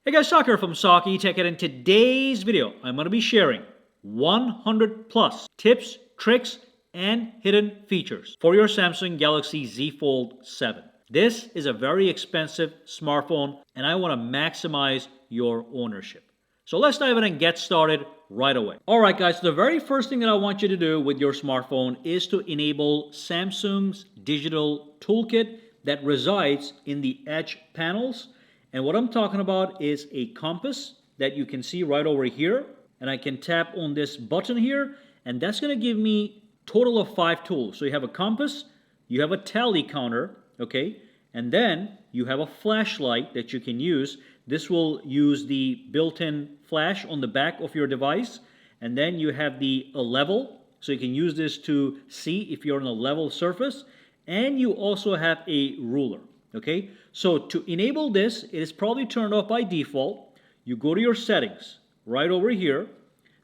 Hey guys, Sak here from sakitech, and in today's video, I'm going to be sharing 100 plus tips, tricks, and hidden features for your Samsung Galaxy Z Fold 7. This is a very expensive smartphone, and I want to maximize your ownership. So let's dive in and get started right away. Alright guys, so the very first thing that I want you to do with your smartphone is to enable Samsung's digital toolkit that resides in the edge panels. And what I'm talking about is a compass that you can see right over here. And I can tap on this button here, and that's going to give me a total of 5 tools. So you have a compass, you have a tally counter, okay? And then you have a flashlight that you can use. This will use the built-in flash on the back of your device. And then you have the level, so you can use this to see if you're on a level surface. And you also have a ruler. Okay, so to enable this, it is probably turned off by default. You go to your settings right over here,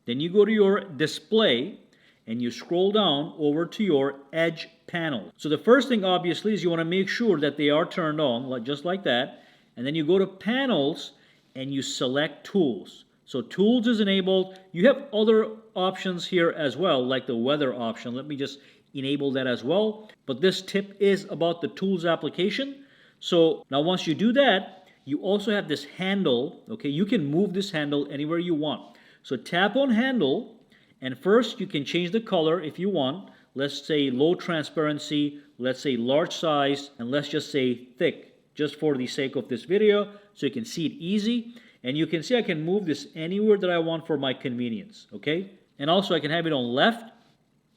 then you go to your display, and you scroll down over to your edge panel. So the first thing obviously is you want to make sure that they are turned on, just like that. And then you go to panels and you select tools. So tools is enabled. You have other options here as well, like the weather option. Let me just enable that as well. But this tip is about the tools application. So now once you do that, you also have this handle, okay? You can move this handle anywhere you want. So tap on handle, and first you can change the color if you want. Let's say low transparency, let's say large size, and let's just say thick, just for the sake of this video, so you can see it easy. And you can see I can move this anywhere that I want for my convenience, okay? And also I can have it on left,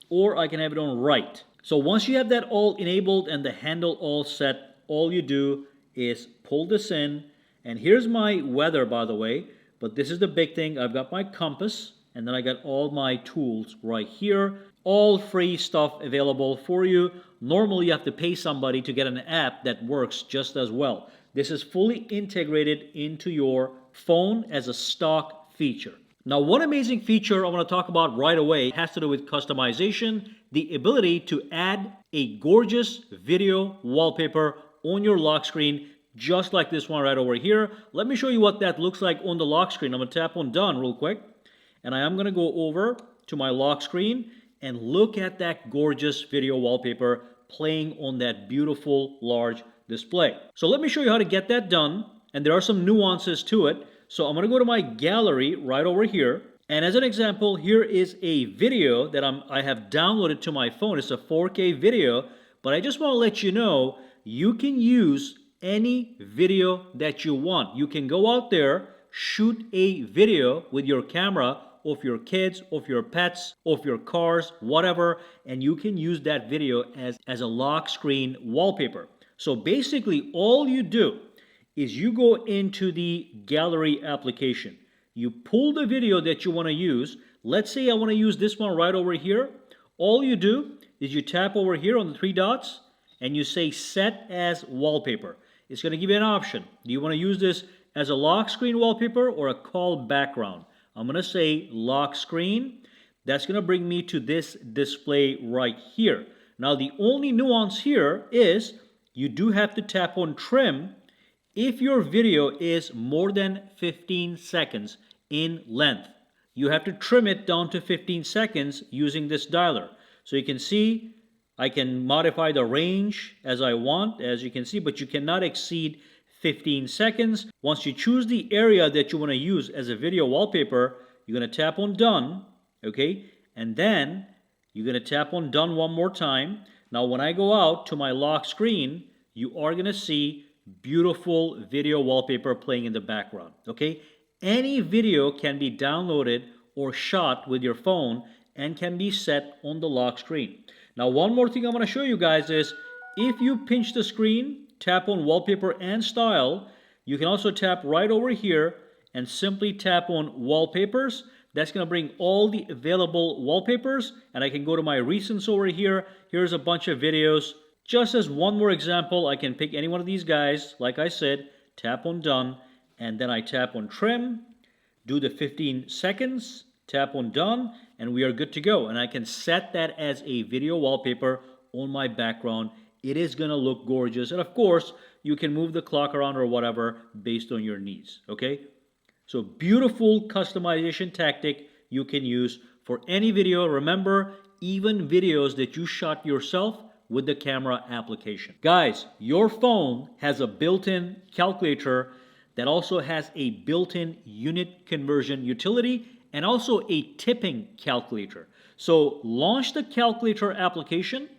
or I can have it on right. So once you have that all enabled and the handle all set, all you do is pull this in, and here's my weather, by the way, but this is the big thing. I've got my compass, and then I got all my tools right here, all free stuff available for you. Normally you have to pay somebody to get an app that works just as well. This is fully integrated into your phone as a stock feature. Now, one amazing feature I want to talk about right away has to do with customization, the ability to add a gorgeous video wallpaper on your lock screen, just like this one right over here. Let me show you what that looks like on the lock screen. I'm going to tap on done real quick, and I am going to go over to my lock screen and look at that gorgeous video wallpaper playing on that beautiful large display. So let me show you how to get that done, and there are some nuances to it. So I'm going to go to my gallery right over here, and as an example, here is a video that I have downloaded to my phone. It's a 4K video, but I just want to let you know you can use any video that you want. You can go out there, shoot a video with your camera of your kids, of your pets, of your cars, whatever, and you can use that video as a lock screen wallpaper. So basically all you do is you go into the gallery application. You pull the video that you want to use. Let's say I want to use this one right over here. All you do is you tap over here on the 3 dots, and you say set as wallpaper. It's going to give you an option. Do you want to use this as a lock screen wallpaper or a call background? I'm going to say lock screen. That's going to bring me to this display right here. Now the only nuance here is you do have to tap on trim if your video is more than 15 seconds in length. You have to trim it down to 15 seconds using this dialer. So you can see I can modify the range as I want, as you can see, but you cannot exceed 15 seconds. Once you choose the area that you want to use as a video wallpaper, you're going to tap on done, okay? And then you're going to tap on done one more time. Now when I go out to my lock screen, you are going to see beautiful video wallpaper playing in the background, okay? Any video can be downloaded or shot with your phone and can be set on the lock screen. Now one more thing I want to show you guys is if you pinch the screen, tap on wallpaper and style, you can also tap right over here and simply tap on wallpapers. That's going to bring all the available wallpapers, and I can go to my recents over here. Here's a bunch of videos. Just as one more example, I can pick any one of these guys. Like I said, tap on done, and then I tap on trim, do the 15 seconds, tap on done, and we are good to go. And I can set that as a video wallpaper on my background. It is going to look gorgeous. And of course, you can move the clock around or whatever based on your needs. Okay? So beautiful customization tactic you can use for any video. Remember, even videos that you shot yourself with the camera application. Guys, your phone has a built-in calculator that also has a built-in unit conversion utility and also a tipping calculator. So launch the calculator application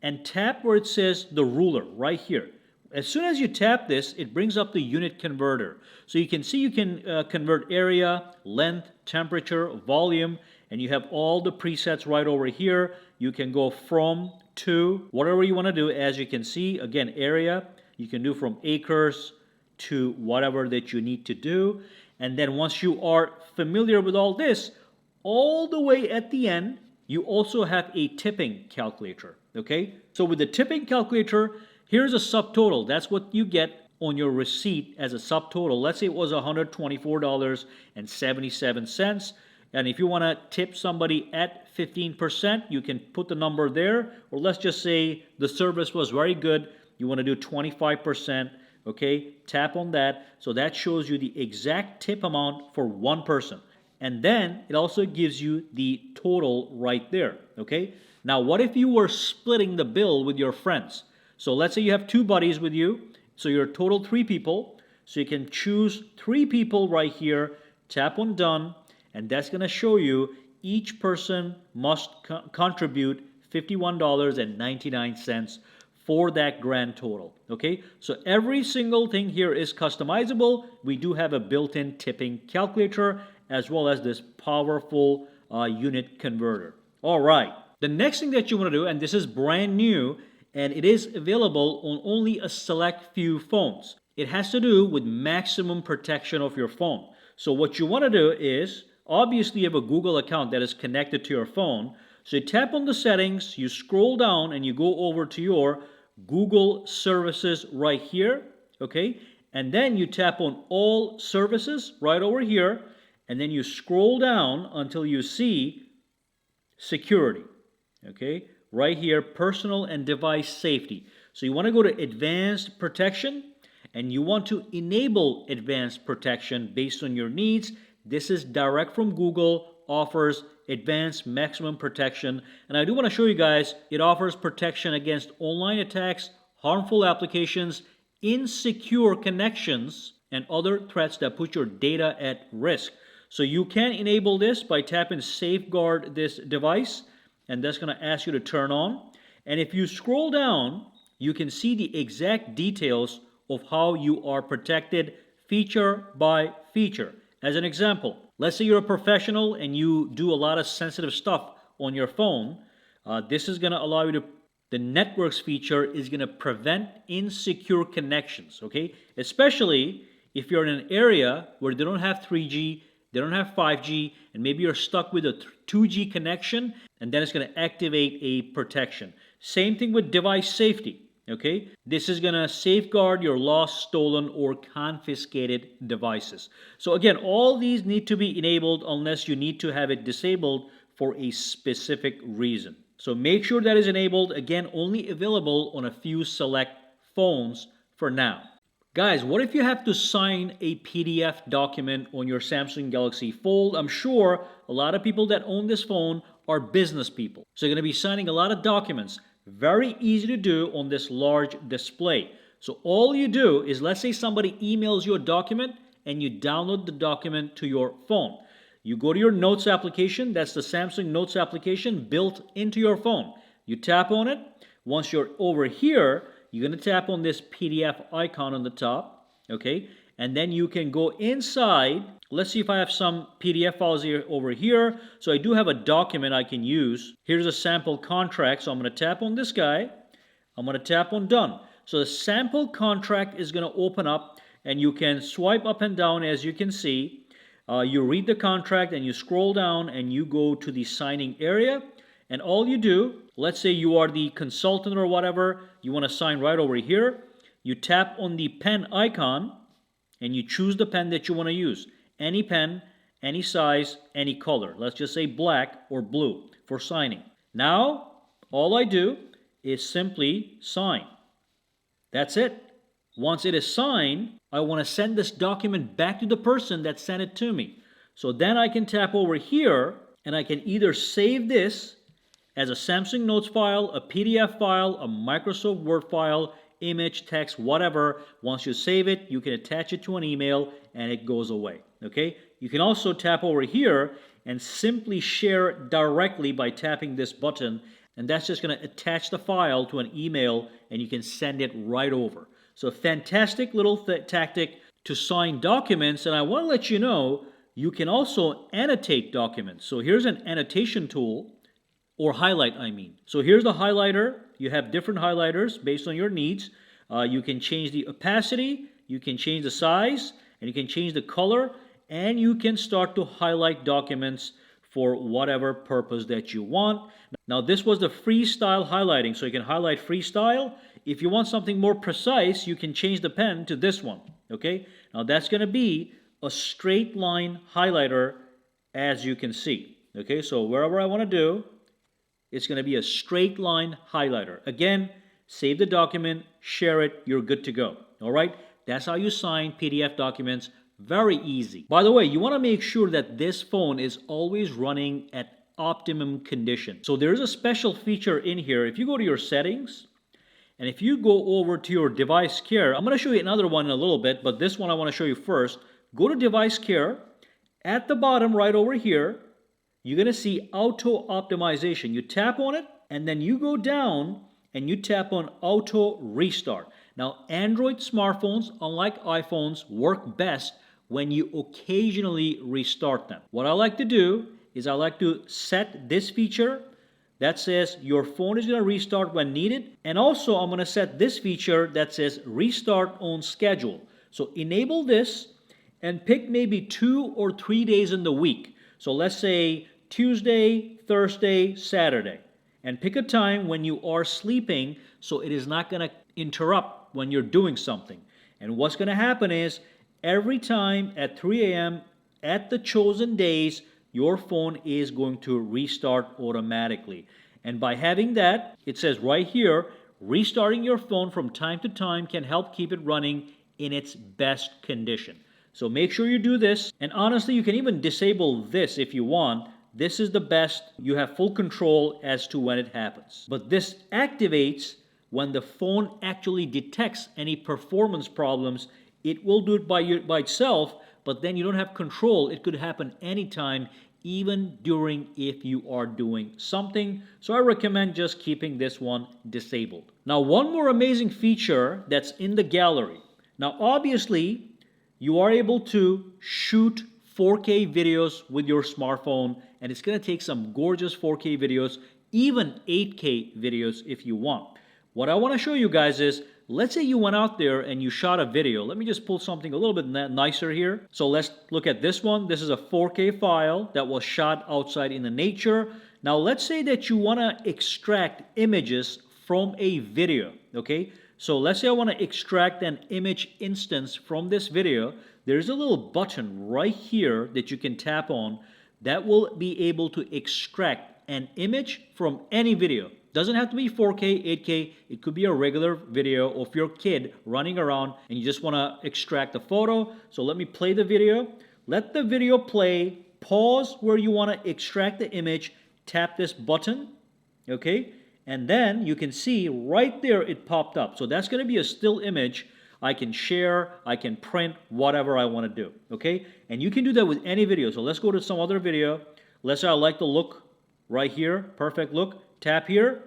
and tap where it says the ruler right here. As soon as you tap this, it brings up the unit converter. So you can see you can convert area, length, temperature, volume, and you have all the presets right over here. You can go from, to, whatever you want to do. As you can see, again, area, you can do from acres to whatever that you need to do. And then once you are familiar with all this, all the way at the end, you also have a tipping calculator, okay? So with the tipping calculator, here's a subtotal. That's what you get on your receipt as a subtotal. Let's say it was $124.77. And if you want to tip somebody at 15%, you can put the number there. Or let's just say the service was very good. You want to do 25%. Okay, tap on that. So that shows you the exact tip amount for one person. And then it also gives you the total right there. Okay, now what if you were splitting the bill with your friends? So let's say you have two buddies with you. So you're total 3 people. So you can choose 3 people right here. Tap on done. And that's going to show you each person must contribute $51.99 for that grand total. Okay, so every single thing here is customizable. We do have a built-in tipping calculator as well as this powerful unit converter. All right, the next thing that you want to do, and this is brand new, and it is available on only a select few phones. It has to do with maximum protection of your phone. So what you want to do is, obviously you have a Google account that is connected to your phone. So you tap on the settings, you scroll down, and you go over to your Google services right here, okay? And then you tap on all services right over here, and then you scroll down until you see security, okay? Right here, personal and device safety. So you want to go to advanced protection, and you want to enable advanced protection based on your needs. This is direct from Google, offers advanced maximum protection. And I do want to show you guys, it offers protection against online attacks, harmful applications, insecure connections, and other threats that put your data at risk. So you can enable this by tapping safeguard this device, and that's going to ask you to turn on. And if you scroll down, you can see the exact details of how you are protected feature by feature. As an example, let's say you're a professional and you do a lot of sensitive stuff on your phone. This is going to allow you to, the networks feature is going to prevent insecure connections, okay? Especially if you're in an area where they don't have 3G, they don't have 5G, and maybe you're stuck with a 2G connection, and then it's going to activate a protection. Same thing with device safety. Okay, this is going to safeguard your lost, stolen, or confiscated devices. So again, all these need to be enabled unless you need to have it disabled for a specific reason. So make sure that is enabled. Again, only available on a few select phones for now. Guys, what if you have to sign a PDF document on your Samsung Galaxy Fold? I'm sure a lot of people that own this phone are business people. So you're going to be signing a lot of documents. Very easy to do on this large display. So all you do is, let's say somebody emails you a document and you download the document to your phone. You go to your Notes application. That's the Samsung Notes application built into your phone. You tap on it. Once you're over here, you're going to tap on this PDF icon on the top. Okay, and then you can go inside. Let's see if I have some PDF files here over here. So I do have a document I can use. Here's a sample contract. So I'm going to tap on this guy. I'm going to tap on done. So the sample contract is going to open up, and you can swipe up and down as you can see. You read the contract and you scroll down and you go to the signing area. And all you do, let's say you are the consultant or whatever, you want to sign right over here. You tap on the pen icon and you choose the pen that you want to use. Any pen, any size, any color. Let's just say black or blue for signing. Now, all I do is simply sign. That's it. Once it is signed, I want to send this document back to the person that sent it to me. So then I can tap over here and I can either save this as a Samsung Notes file, a PDF file, a Microsoft Word file, image, text, whatever. Once you save it, you can attach it to an email and it goes away. Okay? You can also tap over here and simply share directly by tapping this button, and that's just going to attach the file to an email and you can send it right over. So fantastic little tactic to sign documents. And I want to let you know, you can also annotate documents. So here's an annotation tool, or highlight, I mean. So here's the highlighter. You have different highlighters based on your needs. You can change the opacity, you can change the size, and you can change the color, and you can start to highlight documents for whatever purpose that you want. Now this was the freestyle highlighting, so you can highlight freestyle. If you want something more precise, you can change the pen to this one. Okay, now that's going to be a straight line highlighter, as you can see. Okay, so wherever I want to do, it's going to be a straight line highlighter. Again, save the document, share it, you're good to go. All right, that's how you sign PDF documents. Very easy. By the way, you want to make sure that this phone is always running at optimum condition. So there's a special feature in here. If you go to your settings, and if you go over to your device care, I'm going to show you another one in a little bit, but this one I want to show you first. Go to device care. At the bottom right over here, you're going to see auto optimization. You tap on it, and then you go down and you tap on auto restart. Now, Android smartphones, unlike iPhones, work best when you occasionally restart them. What I like to do is I like to set this feature that says your phone is going to restart when needed. And also I'm going to set this feature that says restart on schedule. So enable this and pick maybe 2 or 3 days in the week. So let's say Tuesday, Thursday, Saturday. And pick a time when you are sleeping so it is not going to interrupt when you're doing something. And what's going to happen is every time at 3 a.m. at the chosen days, your phone is going to restart automatically. And by having that, it says right here, restarting your phone from time to time can help keep it running in its best condition. So make sure you do this. And honestly, you can even disable this if you want. This is the best. You have full control as to when it happens. But this activates when the phone actually detects any performance problems. It will do it by itself, but then you don't have control. It could happen anytime, even during if you are doing something. So I recommend just keeping this one disabled. Now, one more amazing feature that's in the gallery. Now, obviously, you are able to shoot 4K videos with your smartphone, and it's going to take some gorgeous 4K videos, even 8K videos if you want. What I want to show you guys is, let's say you went out there and you shot a video. Let me just pull something a little bit nicer here. So let's look at this one. This is a 4K file that was shot outside in the nature. Now let's say that you want to extract images from a video, okay? So let's say I want to extract an image instance from this video. There's a little button right here that you can tap on that will be able to extract an image from any video. Doesn't have to be 4K, 8K. It could be a regular video of your kid running around and you just want to extract a photo. So let me play the video. Let the video play. Pause where you want to extract the image. Tap this button, okay? And then you can see right there it popped up. So that's going to be a still image. I can share, I can print, whatever I want to do, okay? And you can do that with any video. So let's go to some other video. Let's say I like the look right here. Perfect look. Tap here,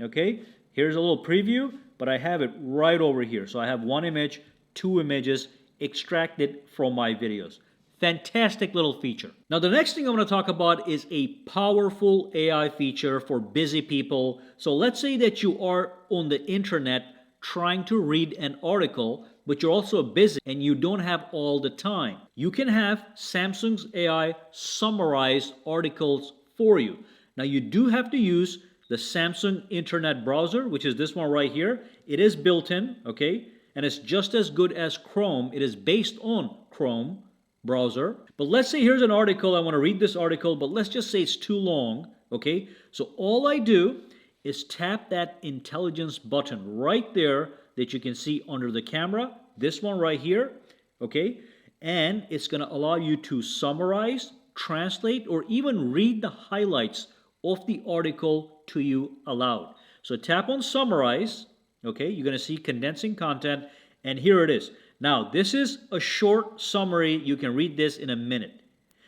okay? Here's a little preview, but I have it right over here. So I have one image, 2 images extracted from my videos. Fantastic little feature. Now the next thing I want to talk about is a powerful AI feature for busy people. So let's say that you are on the internet trying to read an article, but you're also busy and you don't have all the time. You can have Samsung's AI summarize articles for you. Now you do have to use the Samsung Internet Browser, which is this one right here. It is built in, okay? And it's just as good as Chrome. It is based on Chrome browser. But let's say here's an article. I want to read this article, but let's just say it's too long, okay? So all I do is tap that intelligence button right there that you can see under the camera, this one right here, okay? And it's going to allow you to summarize, translate, or even read the highlights of the article to you aloud. So tap on summarize, okay? You're going to see condensing content, and here it is. Now, this is a short summary. You can read this in a minute.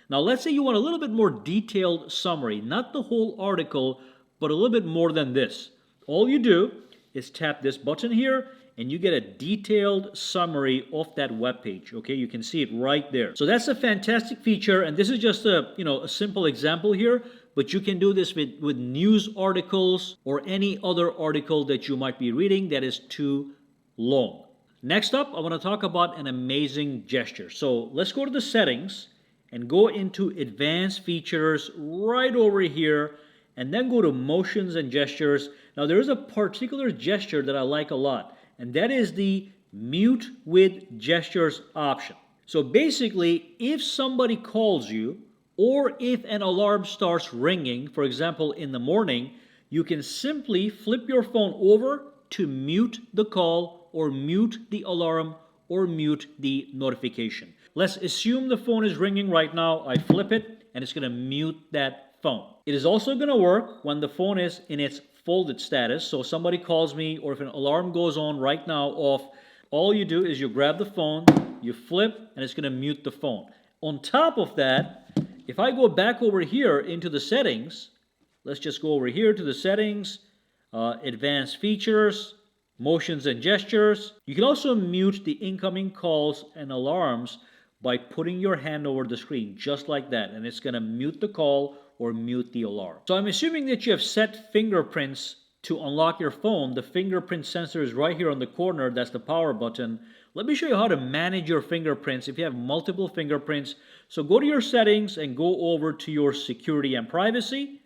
Now, let's say you want a little bit more detailed summary, not the whole article, but a little bit more than this. All you do is tap this button here, and you get a detailed summary of that web page. Okay, you can see it right there. So that's a fantastic feature, and this is just a simple example here, but you can do this with news articles or any other article that you might be reading that is too long. Next up, I want to talk about an amazing gesture. So let's go to the settings and go into advanced features right over here, and then go to motions and gestures. Now there is a particular gesture that I like a lot, and that is the mute with gestures option. So basically, if somebody calls you or if an alarm starts ringing, for example in the morning, you can simply flip your phone over to mute the call or mute the alarm or mute the notification. Let's assume the phone is ringing right now. I flip it and it's going to mute that phone. It is also going to work when the phone is in its folded status. So somebody calls me, or if an alarm goes on right now off, all you do is you grab the phone, you flip, and it's going to mute the phone. On top of that, if I go back over here into the settings, let's just go over here to the settings, advanced features, motions and gestures. You can also mute the incoming calls and alarms by putting your hand over the screen, just like that, and it's going to mute the call or mute the alarm. So I'm assuming that you have set fingerprints to unlock your phone. The fingerprint sensor is right here on the corner. That's the power button. Let me show you how to manage your fingerprints if you have multiple fingerprints. So go to your settings and go over to your security and privacy,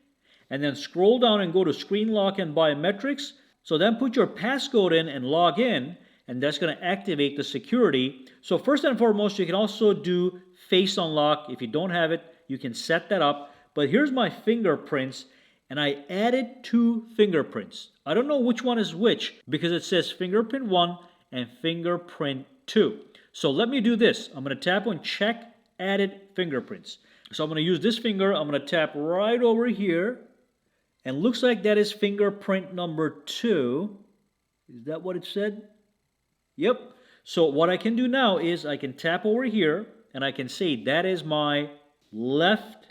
and then scroll down and go to screen lock and biometrics. So then put your passcode in and log in, and that's going to activate the security. So first and foremost, you can also do face unlock. If you don't have it, you can set that up. But here's my fingerprints, and I added 2 fingerprints. I don't know which one is which because it says fingerprint 1 and fingerprint 2. So let me do this. I'm going to tap on check added fingerprints. So I'm going to use this finger. I'm going to tap right over here, and looks like that is fingerprint number 2. Is that what it said? Yep. So what I can do now is I can tap over here, and I can say that is my left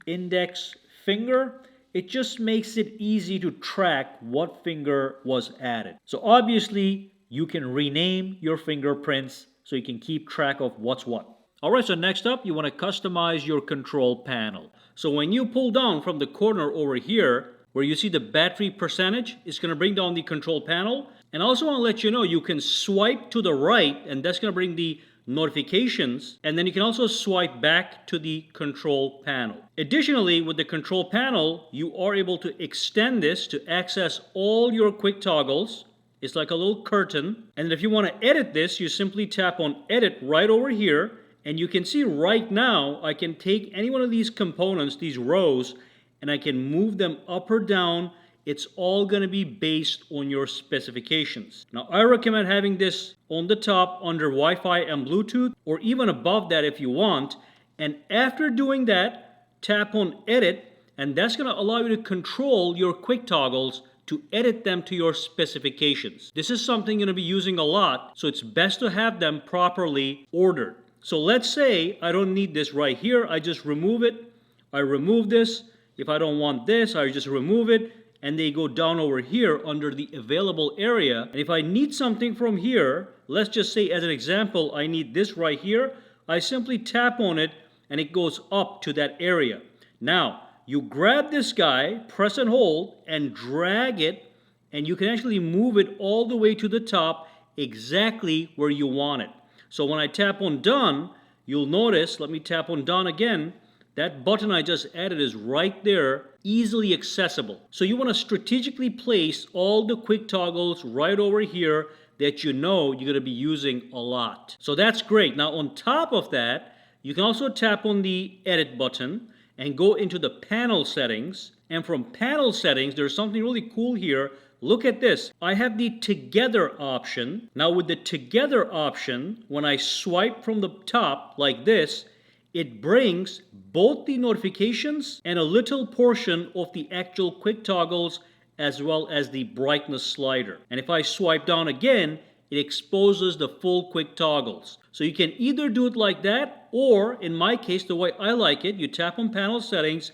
index finger. It just makes it easy to track what finger was added. So obviously you can rename your fingerprints so you can keep track of what's what. Alright, so next up you want to customize your control panel. So when you pull down from the corner over here where you see the battery percentage, it's going to bring down the control panel. And I also want to let you know you can swipe to the right, and that's going to bring the notifications, and then you can also swipe back to the control panel. Additionally, with the control panel, you are able to extend this to access all your quick toggles. It's like a little curtain. And if you want to edit this, you simply tap on edit right over here, and you can see right now I can take any one of these components, these rows, and I can move them up or down. It's all going to be based on your specifications. Now, I recommend having this on the top under Wi-Fi and Bluetooth, or even above that if you want. And after doing that, tap on edit, and that's going to allow you to control your quick toggles to edit them to your specifications. This is something you're going to be using a lot, so it's best to have them properly ordered. So let's say I don't need this right here. I just remove it. I remove this. If I don't want this, I just remove it. And they go down over here under the available area. And if I need something from here, let's just say as an example, I need this right here. I simply tap on it and it goes up to that area. Now, you grab this guy, press and hold, and drag it, and you can actually move it all the way to the top exactly where you want it. So when I tap on done, you'll notice, let me tap on done again, that button I just added is right there, easily accessible. So you want to strategically place all the quick toggles right over here that you know you're going to be using a lot. So that's great. Now on top of that, you can also tap on the edit button and go into the panel settings. And from panel settings, there's something really cool here look at this. I have the together option. Now with the together option, when I swipe from the top like this, it brings both the notifications and a little portion of the actual quick toggles as well as the brightness slider. And if I swipe down again, it exposes the full quick toggles. So you can either do it like that, or in my case, the way I like it, you tap on panel settings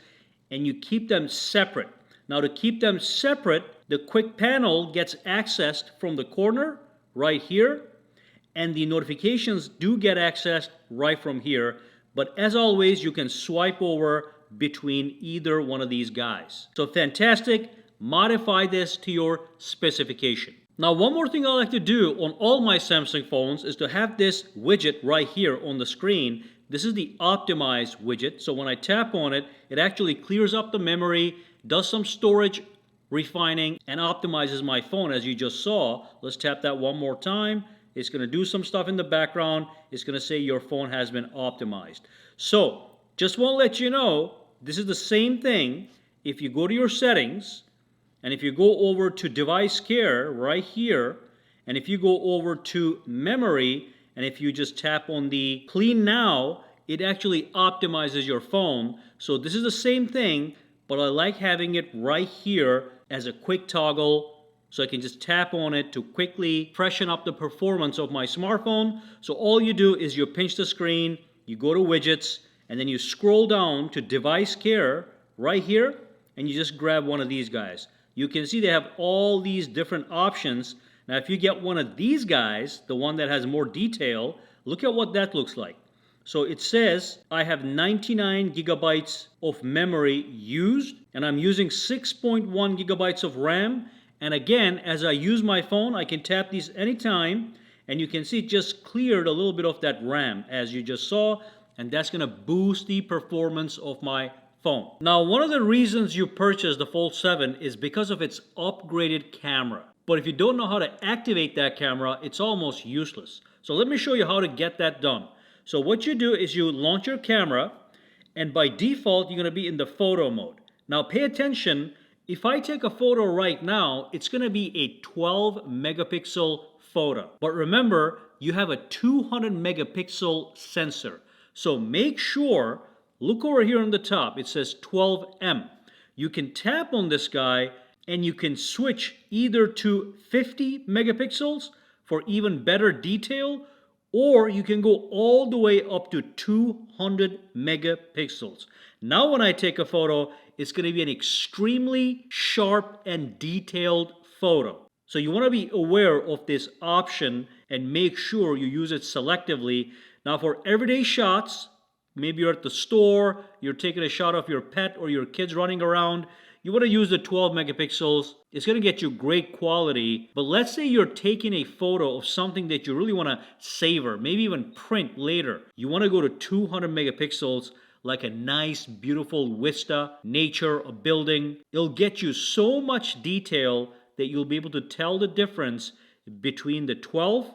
and you keep them separate. Now to keep them separate, the quick panel gets accessed from the corner right here, and the notifications do get accessed right from here. But as always, you can swipe over between either one of these guys. So fantastic. Modify this to your specification. Now, one more thing I like to do on all my Samsung phones is to have this widget right here on the screen. This is the optimized widget. So when I tap on it, it actually clears up the memory, does some storage refining, and optimizes my phone as you just saw. Let's tap that one more time. It's going to do some stuff in the background. It's going to say your phone has been optimized. So just want to let you know, this is the same thing. If you go to your settings, and if you go over to device care right here, and if you go over to memory, and if you just tap on the clean now, it actually optimizes your phone. So this is the same thing, but I like having it right here as a quick toggle, so I can just tap on it to quickly freshen up the performance of my smartphone. So all you do is you pinch the screen, you go to widgets, and then you scroll down to device care right here, and you just grab one of these guys. You can see they have all these different options. Now if you get one of these guys, the one that has more detail, look at what that looks like. So it says I have 99 gigabytes of memory used, and I'm using 6.1 gigabytes of RAM. And again, as I use my phone, I can tap these anytime, and you can see it just cleared a little bit of that RAM, as you just saw, and that's going to boost the performance of my phone. Now, one of the reasons you purchase the Fold 7 is because of its upgraded camera. But if you don't know how to activate that camera, it's almost useless. So let me show you how to get that done. So what you do is you launch your camera, and by default, you're going to be in the photo mode. Now pay attention. If I take a photo right now, it's going to be a 12 megapixel photo. But remember, you have a 200 megapixel sensor. So make sure, look over here on the top, it says 12M. You can tap on this guy and you can switch either to 50 megapixels for even better detail, or you can go all the way up to 200 megapixels. Now when I take a photo, it's going to be an extremely sharp and detailed photo. So you want to be aware of this option and make sure you use it selectively. Now for everyday shots, maybe you're at the store, you're taking a shot of your pet or your kids running around, you want to use the 12 megapixels. It's going to get you great quality. But let's say you're taking a photo of something that you really want to savor, maybe even print later. You want to go to 200 megapixels, like a nice, beautiful vista, nature, a building. It'll get you so much detail that you'll be able to tell the difference between the 12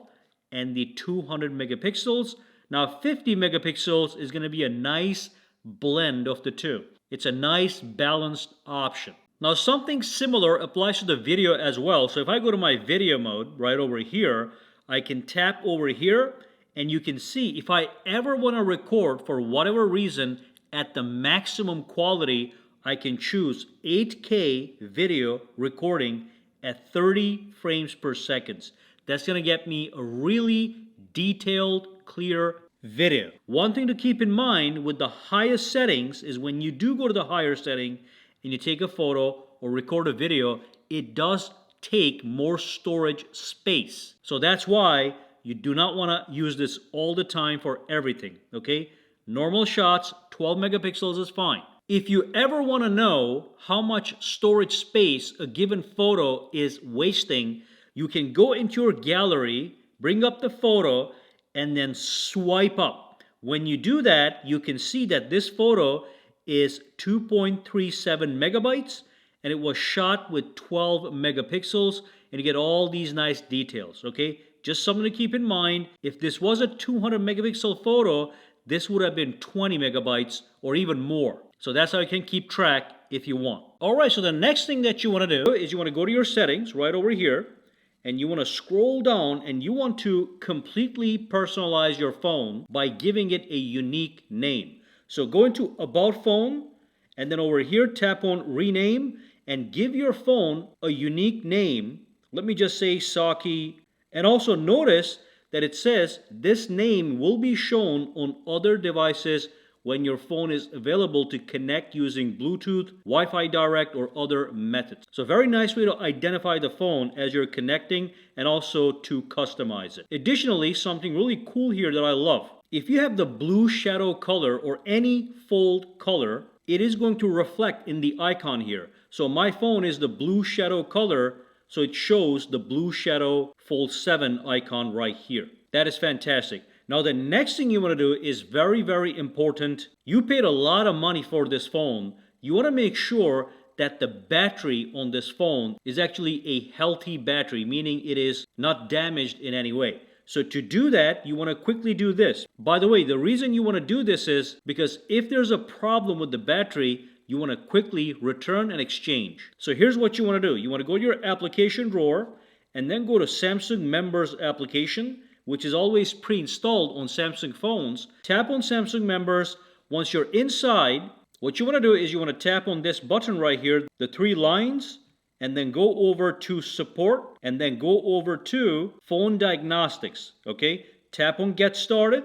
and the 200 megapixels. Now 50 megapixels is going to be a nice blend of the two. It's a nice balanced option. Now something similar applies to the video as well. So if I go to my video mode right over here, I can tap over here, and you can see if I ever want to record for whatever reason at the maximum quality, I can choose 8K video recording at 30 frames per second. That's going to get me a really detailed, clear video. One thing to keep in mind with the highest settings is when you do go to the higher setting and you take a photo or record a video, it does take more storage space. So that's why you do not want to use this all the time for everything, okay? Normal shots, 12 megapixels is fine. If you ever want to know how much storage space a given photo is wasting, you can go into your gallery, bring up the photo, and then swipe up. When you do that, you can see that this photo is 2.37 megabytes, and it was shot with 12 megapixels, and you get all these nice details, okay? Just something to keep in mind. If this was a 200 megapixel photo, this would have been 20 megabytes or even more. So that's how you can keep track if you want. Alright, so the next thing that you want to do is you want to go to your settings right over here, and you want to scroll down and you want to completely personalize your phone by giving it a unique name. So go into About Phone, and then over here tap on Rename and give your phone a unique name. Let me just say Saki. And also notice that it says this name will be shown on other devices when your phone is available to connect using Bluetooth, Wi-Fi Direct, or other methods. So very nice way to identify the phone as you're connecting and also to customize it. Additionally, something really cool here that I love. If you have the blue shadow color or any fold color, it is going to reflect in the icon here. So my phone is the blue shadow color, so it shows the blue shadow Fold 7 icon right here. That is fantastic. Now the next thing you want to do is very, very important. You paid a lot of money for this phone. You want to make sure that the battery on this phone is actually a healthy battery, meaning it is not damaged in any way. So to do that, you want to quickly do this. By the way, the reason you want to do this is because if there's a problem with the battery, you want to quickly return and exchange. So here's what you want to do. You want to go to your application drawer and then go to Samsung Members application, which is always pre-installed on Samsung phones. Tap on Samsung Members. Once you're inside, what you want to do is you want to tap on this button right here, the three lines, and then go over to Support, and then go over to Phone Diagnostics, okay? Tap on Get Started,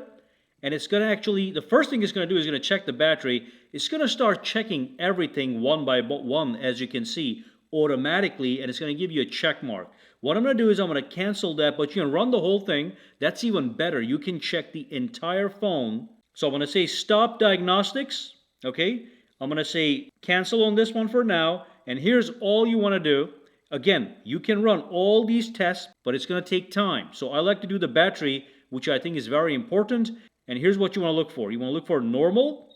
and it's going to actually, the first thing it's going to do is going to check the battery. It's going to start checking everything one by one, as you can see, automatically, and it's going to give you a check mark. What I'm going to do is I'm going to cancel that, but you can run the whole thing. That's even better. You can check the entire phone. So I'm going to say Stop Diagnostics, okay? I'm going to say cancel on this one for now, and here's all you want to do. Again, you can run all these tests, but it's going to take time. So I like to do the battery, which I think is very important, and here's what you want to look for. You want to look for normal,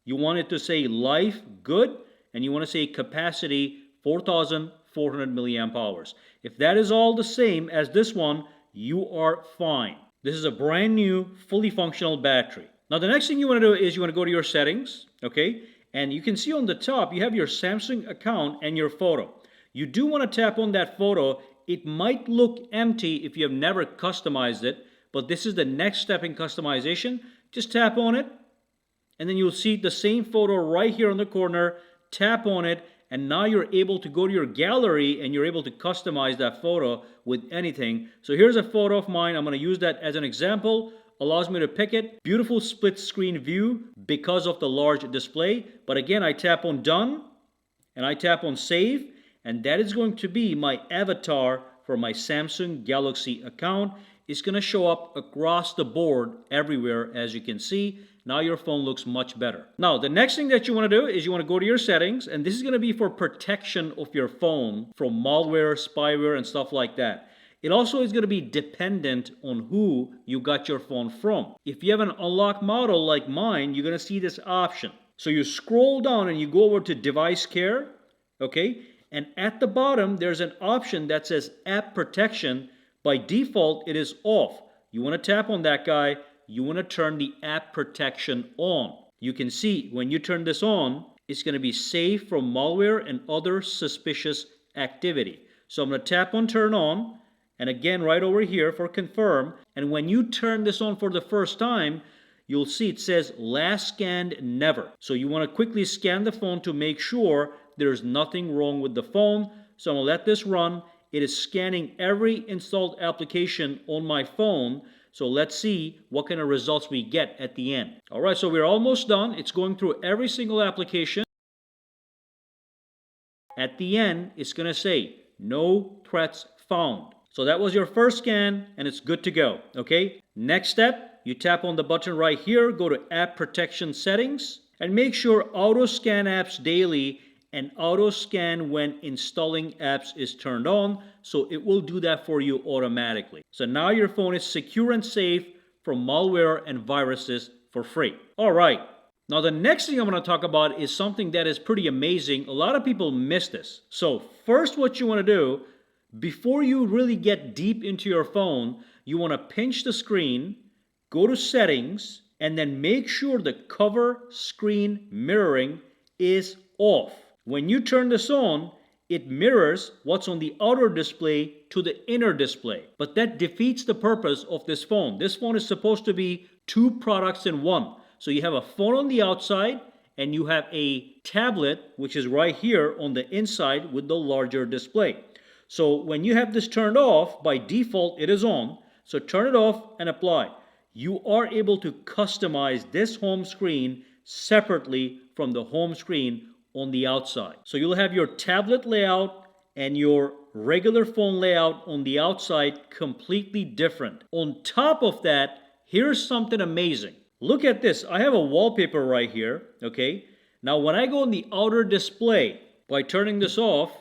you want it to say life good, and you want to say capacity 4,400 milliamp hours. If that is all the same as this one, you are fine. This is a brand new, fully functional battery. Now the next thing you want to do is you want to go to your settings, okay? And you can see on the top, you have your Samsung account and your photo. You do want to tap on that photo. It might look empty if you have never customized it, but this is the next step in customization. Just tap on it, and then you'll see the same photo right here in the corner. Tap on it, and now you're able to go to your gallery and you're able to customize that photo with anything. So here's a photo of mine. I'm going to use that as an example. Allows me to pick it. Beautiful split screen view because of the large display. But again, I tap on Done and I tap on Save, and that is going to be my avatar for my Samsung Galaxy account. It's going to show up across the board everywhere, as you can see. Now your phone looks much better. Now, the next thing that you want to do is you want to go to your settings, and this is going to be for protection of your phone from malware, spyware, and stuff like that. It also is going to be dependent on who you got your phone from. If you have an unlocked model like mine, you're going to see this option. So you scroll down and you go over to Device Care, okay? And at the bottom, there's an option that says App Protection. By default, it is off. You want to tap on that guy. You want to turn the app protection on. You can see when you turn this on, it's going to be safe from malware and other suspicious activity. So I'm going to tap on Turn On, and again right over here for Confirm. And when you turn this on for the first time, you'll see it says Last Scanned Never. So you want to quickly scan the phone to make sure there's nothing wrong with the phone. So I'm going to let this run. It is scanning every installed application on my phone. So let's see what kind of results we get at the end. All right, so we're almost done. It's going through every single application. At the end, it's going to say, no threats found. So that was your first scan, and it's good to go, okay? Next step, you tap on the button right here, go to App Protection Settings, and make sure Auto Scan Apps Daily and Auto Scan when installing apps is turned on, so it will do that for you automatically. So now your phone is secure and safe from malware and viruses for free. All right. Now the next thing I'm going to talk about is something that is pretty amazing. A lot of people miss this. So first what you want to do, before you really get deep into your phone, you want to pinch the screen, go to Settings, and then make sure the cover screen mirroring is off. When you turn this on, it mirrors what's on the outer display to the inner display. But that defeats the purpose of this phone. This phone is supposed to be two products in one. So you have a phone on the outside and you have a tablet, which is right here on the inside with the larger display. So when you have this turned off, by default it is on. So turn it off and apply. You are able to customize this home screen separately from the home screen on the outside. So you'll have your tablet layout and your regular phone layout on the outside completely different. On top of that, here's something amazing. Look at this. I have a wallpaper right here, okay? Now when I go on the outer display, by turning this off,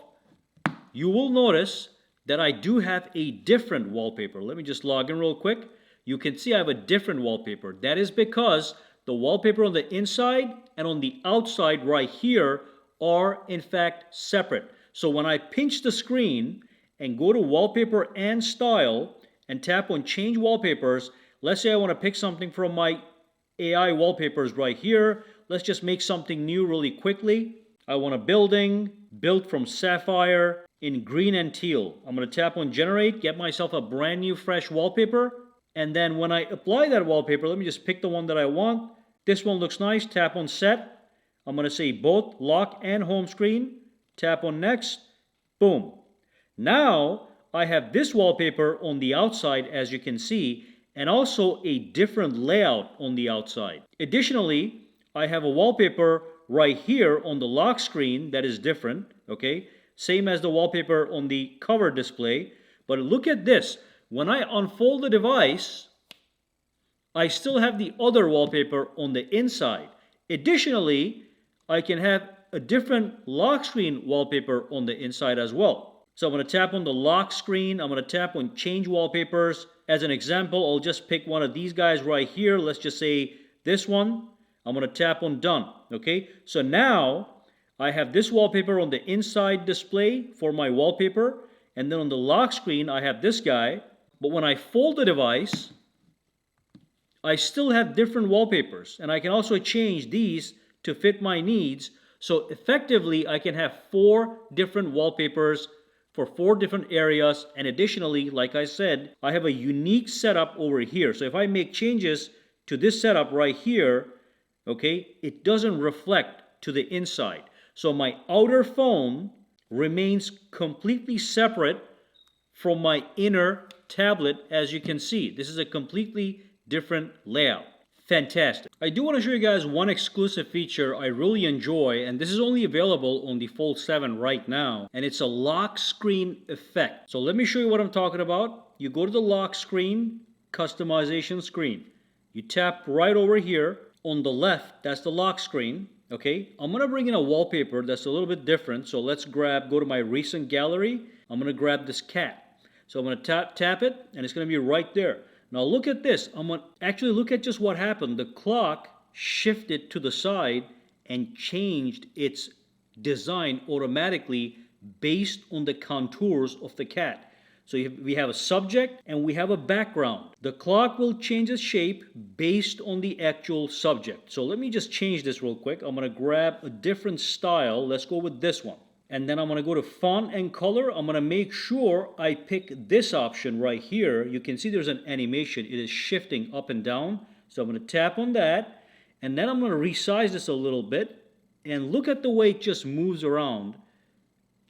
you will notice that I do have a different wallpaper. Let me just log in real quick. You can see I have a different wallpaper. That is because the wallpaper on the inside and on the outside right here are in fact separate. So when I pinch the screen and go to wallpaper and style and tap on change wallpapers, let's say I want to pick something from my AI wallpapers right here. Let's just make something new really quickly. I want a building built from sapphire in green and teal. I'm going to tap on generate, get myself a brand new fresh wallpaper. And then when I apply that wallpaper, let me just pick the one that I want. This one looks nice. Tap on set. I'm going to say both lock and home screen. Tap on next. Boom. Now I have this wallpaper on the outside, as you can see, and also a different layout on the outside. Additionally, I have a wallpaper right here on the lock screen that is different, okay? Same as the wallpaper on the cover display. But look at this. When I unfold the device, I still have the other wallpaper on the inside. Additionally, I can have a different lock screen wallpaper on the inside as well. So I'm going to tap on the lock screen. I'm going to tap on change wallpapers. As an example, I'll just pick one of these guys right here. Let's just say this one. I'm going to tap on done. Okay, so now I have this wallpaper on the inside display for my wallpaper. And then on the lock screen, I have this guy. But when I fold the device, I still have different wallpapers. And I can also change these to fit my needs. So effectively, I can have 4 different wallpapers for 4 different areas. And additionally, like I said, I have a unique setup over here. So if I make changes to this setup right here, okay, it doesn't reflect to the inside. So my outer phone remains completely separate from my inner tablet, as you can see. This is a completely different layout. Fantastic. I do want to show you guys one exclusive feature I really enjoy, and this is only available on the Fold 7 right now, and it's a lock screen effect. So let me show you what I'm talking about. You go to the lock screen, customization screen. You tap right over here on the left, that's the lock screen. Okay, I'm going to bring in a wallpaper that's a little bit different. So let's go to my recent gallery. I'm going to grab this cat. So I'm going to tap it, and it's going to be right there. Now look at this. I'm going to actually look at just what happened. The clock shifted to the side and changed its design automatically based on the contours of the cat. So we have a subject and we have a background. The clock will change its shape based on the actual subject. So let me just change this real quick. I'm going to grab a different style. Let's go with this one. And then I'm going to go to font and color. I'm going to make sure I pick this option right here. You can see there's an animation. It is shifting up and down. So I'm going to tap on that. And then I'm going to resize this a little bit. And look at the way it just moves around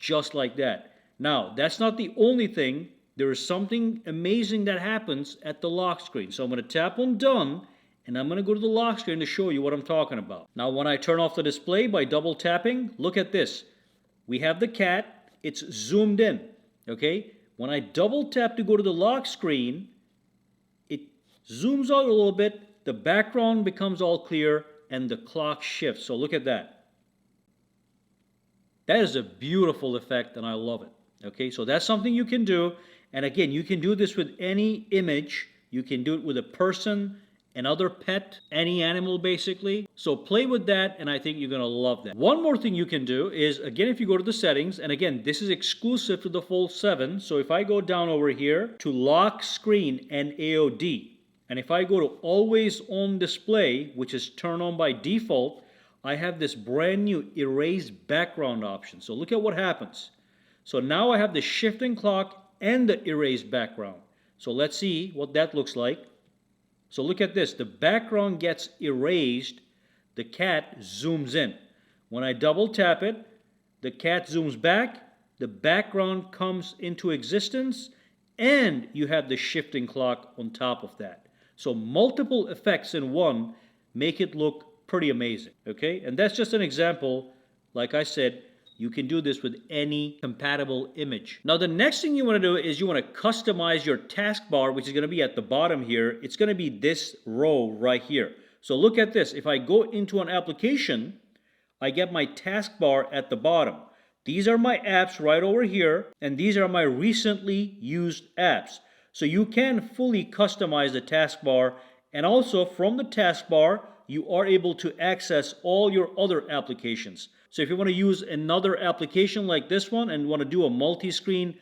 just like that. Now, that's not the only thing. There is something amazing that happens at the lock screen. So I'm going to tap on done. And I'm going to go to the lock screen to show you what I'm talking about. Now, when I turn off the display by double tapping, look at this. We have the cat, it's zoomed in, okay? When I double tap to go to the lock screen, it zooms out a little bit, the background becomes all clear, and the clock shifts. So look at that. That is a beautiful effect, and I love it, okay? So that's something you can do, and again, you can do this with any image. You can do it with a person, another pet, any animal basically. So play with that, and I think you're going to love that. One more thing you can do is, again, if you go to the settings, and again, this is exclusive to the Fold 7. So if I go down over here to lock screen and AOD, and if I go to always on display, which is turned on by default, I have this brand new erase background option. So look at what happens. So now I have the shifting clock and the erase background. So let's see what that looks like. So look at this. The background gets erased. The cat zooms in. When I double tap it, the cat zooms back. The background comes into existence. And you have the shifting clock on top of that. So multiple effects in one make it look pretty amazing, okay? And that's just an example. Like I said, you can do this with any compatible image. Now, the next thing you want to do is you want to customize your taskbar, which is going to be at the bottom here. It's going to be this row right here. So look at this. If I go into an application, I get my taskbar at the bottom. These are my apps right over here, and these are my recently used apps. So you can fully customize the taskbar, and also from the taskbar, you are able to access all your other applications. So if you want to use another application like this one and want to do a multi-screen,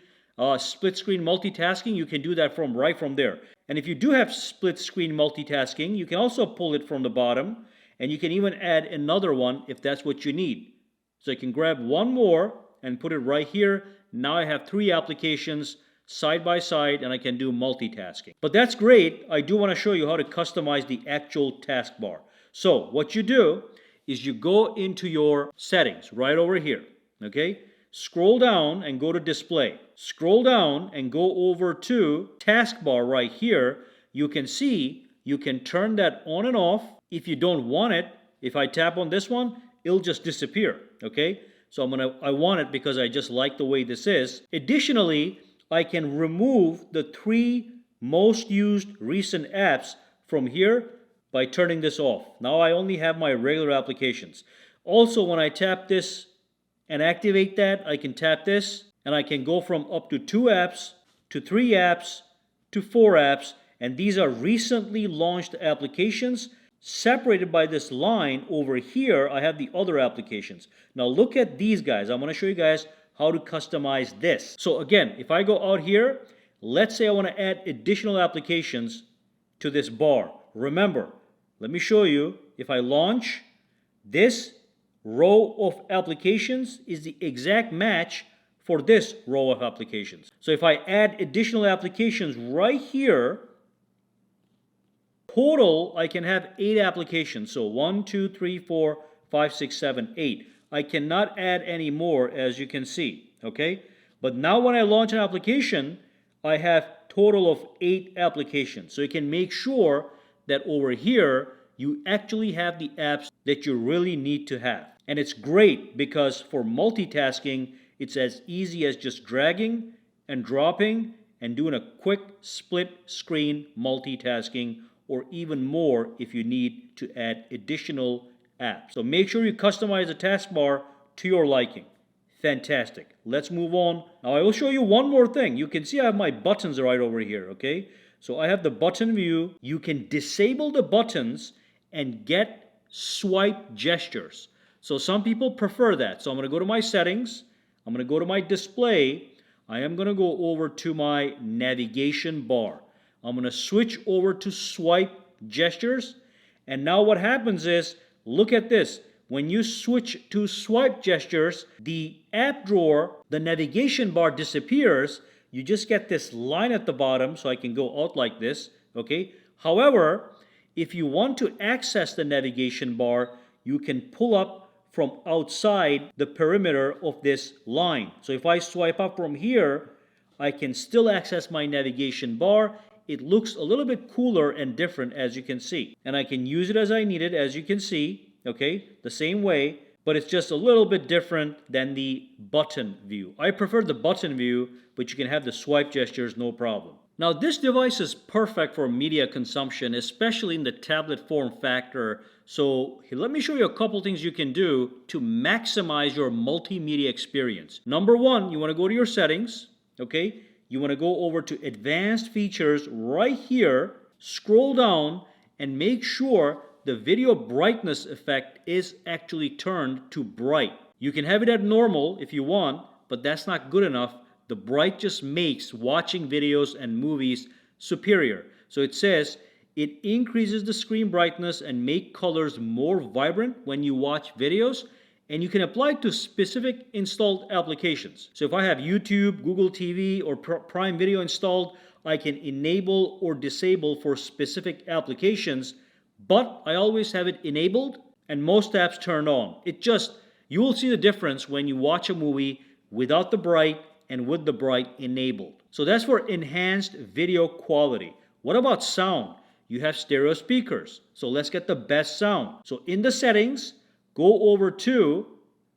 split screen multitasking, you can do that right from there. And if you do have split screen multitasking, you can also pull it from the bottom, and you can even add another one if that's what you need. So you can grab one more and put it right here. Now I have 3 applications side by side, and I can do multitasking. But that's great. I do want to show you how to customize the actual taskbar. So what you do is you go into your settings right over here, okay? Scroll down and go to display. Scroll down and go over to taskbar right here. You can see you can turn that on and off. If you don't want it, if I tap on this one, it'll just disappear, okay? So I want it because I just like the way this is. Additionally, I can remove the 3 most used recent apps from here by turning this off. Now I only have my regular applications. Also, when I tap this and activate that, I can tap this and I can go from up to 2 apps to 3 apps to 4 apps, and these are recently launched applications. Separated by this line over here, I have the other applications. Now look at these guys. I'm going to show you guys how to customize this. So again, if I go out here, let's say I want to add additional applications to this bar. Remember, let me show you. If I launch, this row of applications is the exact match for this row of applications. So if I add additional applications right here, total, I can have 8 applications. So 1, 2, 3, 4, 5, 6, 7, 8. I cannot add any more, as you can see. Okay? But now when I launch an application, I have total of 8 applications. So you can make sure that over here, you actually have the apps that you really need to have. And it's great because for multitasking, it's as easy as just dragging and dropping and doing a quick split screen multitasking, or even more if you need to add additional apps. So make sure you customize the taskbar to your liking. Fantastic. Let's move on. Now I will show you one more thing. You can see I have my buttons right over here, okay? So I have the button view. You can disable the buttons and get swipe gestures. So some people prefer that. So I'm going to go to my settings. I'm going to go to my display. I am going to go over to my navigation bar. I'm going to switch over to swipe gestures. And now what happens is, look at this. When you switch to swipe gestures, the app drawer, the navigation bar disappears. You just get this line at the bottom, so I can go out like this, okay? However, if you want to access the navigation bar, you can pull up from outside the perimeter of this line. So if I swipe up from here, I can still access my navigation bar. It looks a little bit cooler and different, as you can see. And I can use it as I need it, as you can see, okay? The same way, but it's just a little bit different than the button view. I prefer the button view, but you can have the swipe gestures, no problem. Now, this device is perfect for media consumption, especially in the tablet form factor. So let me show you a couple things you can do to maximize your multimedia experience. Number one, you want to go to your settings, okay? You want to go over to advanced features right here, scroll down, and make sure the video brightness effect is actually turned to bright. You can have it at normal if you want, but that's not good enough. The bright just makes watching videos and movies superior. So it says It increases the screen brightness and make colors more vibrant when you watch videos, and you can apply it to specific installed applications. So if I have YouTube, Google TV, or Prime Video installed, I can enable or disable for specific applications, but I always have it enabled and most apps turned on. You will see the difference when you watch a movie without the bright and with the bright enabled. So that's for enhanced video quality. What about sound? You have stereo speakers. So let's get the best sound. So in the settings, go over to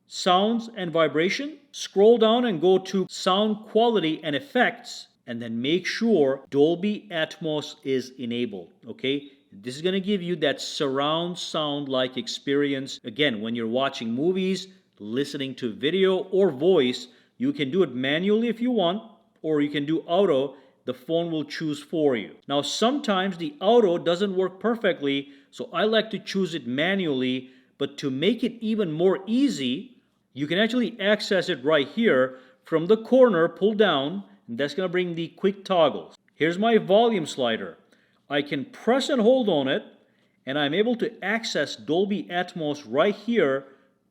sounds and vibration, scroll down and go to sound quality and effects, and then make sure Dolby Atmos is enabled, okay? This is going to give you that surround sound-like experience. Again, when you're watching movies, listening to video or voice, you can do it manually if you want, or you can do auto. The phone will choose for you. Now, sometimes the auto doesn't work perfectly, so I like to choose it manually, but to make it even more easy, you can actually access it right here from the corner, pull down, and that's going to bring the quick toggles. Here's my volume slider. I can press and hold on it, and I'm able to access Dolby Atmos right here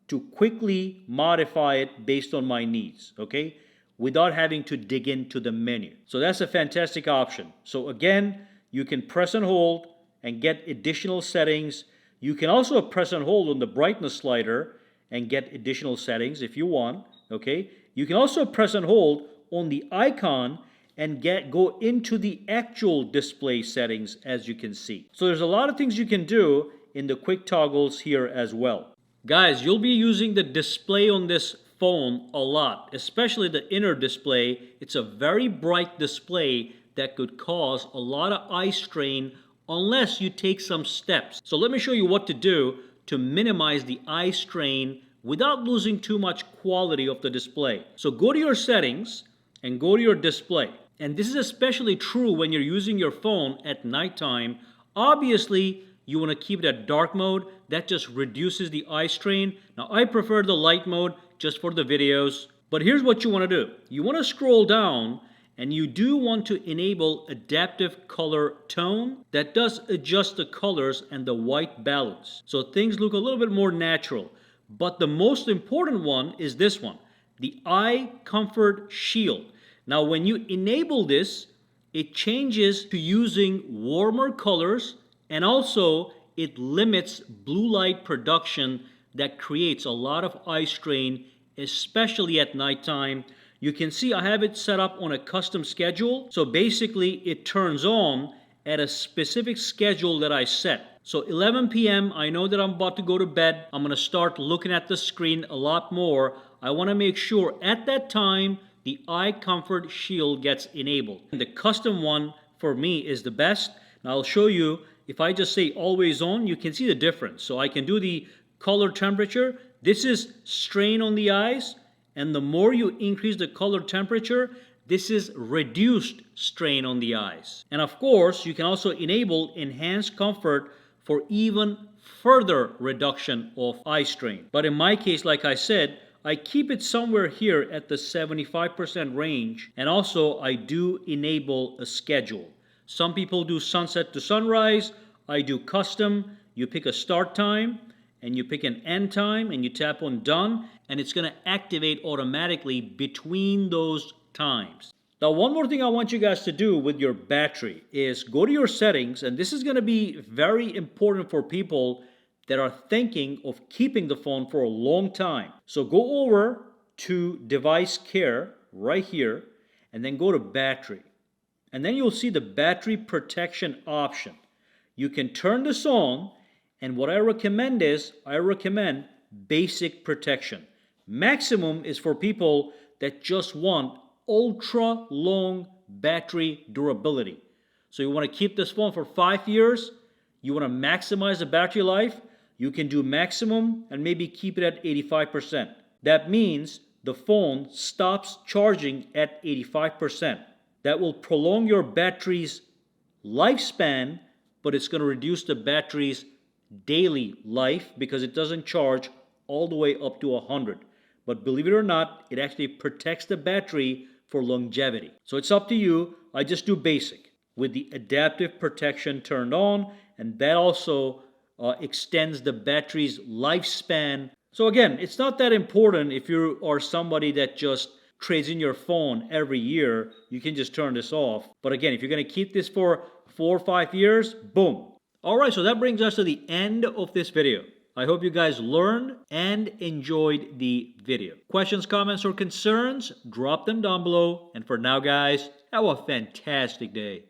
to quickly modify it based on my needs, okay? Without having to dig into the menu. So that's a fantastic option. So again, you can press and hold and get additional settings. You can also press and hold on the brightness slider and get additional settings if you want, okay? You can also press and hold on the icon and go into the actual display settings, as you can see. So there's a lot of things you can do in the quick toggles here as well. Guys, you'll be using the display on this phone a lot, especially the inner display. It's a very bright display that could cause a lot of eye strain unless you take some steps. So let me show you what to do to minimize the eye strain without losing too much quality of the display. So go to your settings and go to your display. And this is especially true when you're using your phone at nighttime. Obviously, you want to keep it at dark mode. That just reduces the eye strain. Now, I prefer the light mode just for the videos. But here's what you want to do. You want to scroll down, and you do want to enable adaptive color tone. That does adjust the colors and the white balance, so things look a little bit more natural. But the most important one is this one, the eye comfort shield. Now, when you enable this, it changes to using warmer colors, and also it limits blue light production that creates a lot of eye strain, especially at nighttime. You can see I have it set up on a custom schedule. So basically it turns on at a specific schedule that I set. So 11 p.m. I know that I'm about to go to bed. I'm going to start looking at the screen a lot more. I want to make sure at that time the eye comfort shield gets enabled. And the custom one for me is the best. Now I'll show you. If I just say always on, you can see the difference. So I can do the color temperature. This is strain on the eyes, and the more you increase the color temperature, this is reduced strain on the eyes. And of course, you can also enable enhanced comfort for even further reduction of eye strain. But in my case, like I said, I keep it somewhere here at the 75% range, and also I do enable a schedule. Some people do sunset to sunrise. I do custom. You pick a start time and you pick an end time and you tap on done, and it's going to activate automatically between those times. Now, one more thing I want you guys to do with your battery is go to your settings, and this is going to be very important for people that are thinking of keeping the phone for a long time. So go over to device care right here and then go to battery. And then you'll see the battery protection option. You can turn this on, and what I recommend is basic protection. Maximum is for people that just want ultra long battery durability. So you want to keep this phone for 5 years, you want to maximize the battery life, you can do maximum and maybe keep it at 85%. That means the phone stops charging at 85%. That will prolong your battery's lifespan, but it's going to reduce the battery's daily life because it doesn't charge all the way up to 100. But believe it or not, it actually protects the battery for longevity. So it's up to you. I just do basic. with the adaptive protection turned on, and that also extends the battery's lifespan. So again, it's not that important if you are somebody that just trades in your phone every year. You can just turn this off. But again, if you're going to keep this for 4 or 5 years, boom. Alright, so that brings us to the end of this video. I hope you guys learned and enjoyed the video. Questions, comments, or concerns? Drop them down below. And for now, guys, have a fantastic day.